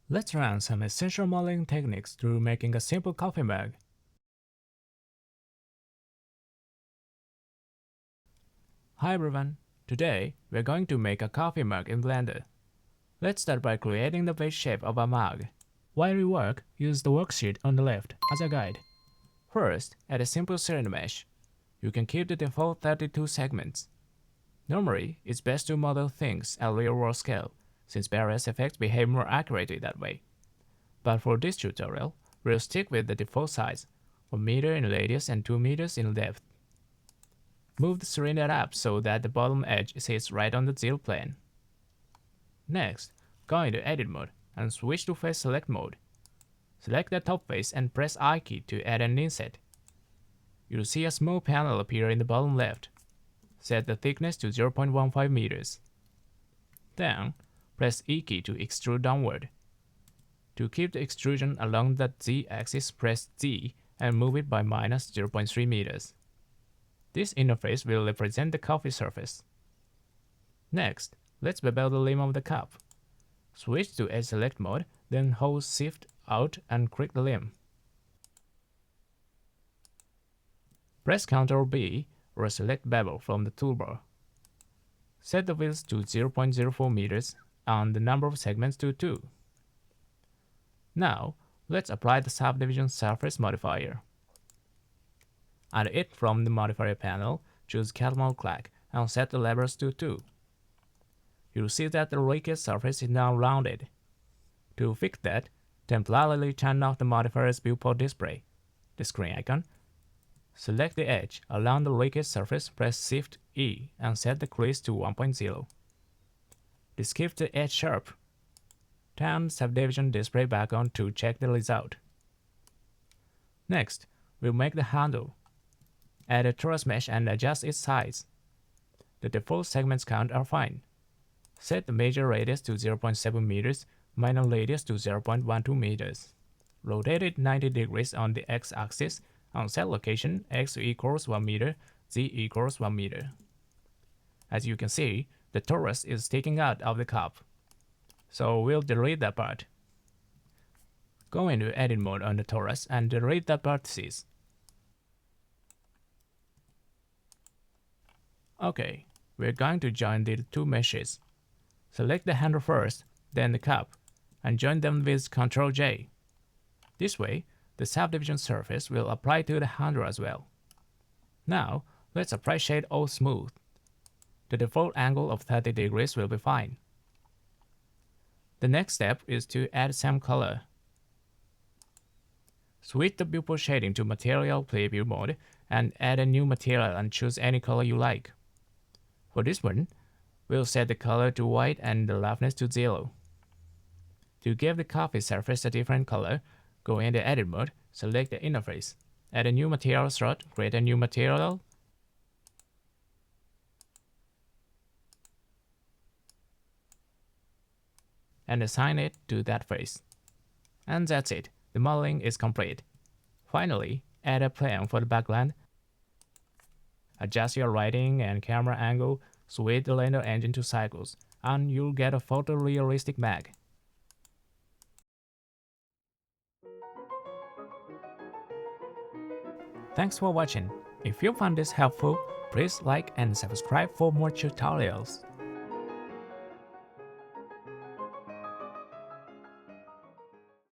Let's run some essential modeling techniques through making a simple coffee mug. Hi everyone, today we're going to make a coffee mug in Blender. Let's start by creating the base shape of a mug. While we work, use the worksheet on the left as a guide. First, add a simple cylinder mesh. You can keep the default 32 segments. Normally, it's best to model things at real-world scale, since various effects behave more accurately that way. But for this tutorial, we'll stick with the default size, 1 meter in radius and 2 meters in depth. Move the cylinder up so that the bottom edge sits right on the 0 plane. Next, go into Edit mode and switch to Face Select mode. Select the top face and press I key to add an inset. You'll see a small panel appear in the bottom left. Set the thickness to 0.15 meters. Then, press E key to extrude downward. To keep the extrusion along the Z-axis, press Z and move it by minus 0.3 meters. This interface will represent the coffee surface. Next, let's bevel the rim of the cup. Switch to Edge Select mode, then hold Shift Alt and click the rim. Press Ctrl B or select Bevel from the toolbar. Set the width to 0.04 meters and the number of segments to 2. Now, let's apply the Subdivision Surface modifier. Add it from the modifier panel, choose Catmull Crack and set the levels to 2. You'll see that the raised surface is now rounded. To fix that, temporarily turn off the modifier's viewport display, the screen icon. Select the edge along the raised surface, press Shift E and set the crease to 1.0. This keeps the edge sharp. Turn Subdivision display back on to check the result. Next, we'll make the handle. Add a torus mesh and adjust its size. The default segments count are fine. Set the major radius to 0.7 meters, minor radius to 0.12 meters. Rotate it 90 degrees on the x-axis and set location x equals 1 meter, z equals 1 meter. As you can see, the torus is sticking out of the cup. So we'll delete that part. Go into Edit mode on the torus and delete that vertices. Okay, we're going to join the two meshes. Select the handle first, then the cup, and join them with Ctrl J. This way, the subdivision surface will apply to the handle as well. Now, let's apply Shade All Smooth. The default angle of 30 degrees will be fine. The next step is to add some color. Switch the viewport shading to Material Preview mode and add a new material and choose any color you like. For this one, we'll set the color to white and the roughness to 0. To give the coffee surface a different color, go into Edit mode, select the interface, add a new material slot, create a new material, and assign it to that face. And that's it, the modeling is complete. Finally, add a plane for the background. Adjust your lighting and camera angle, switch the render engine to cycles, and you'll get a photorealistic mug. Thanks for watching. If you found this helpful, please like and subscribe for more tutorials.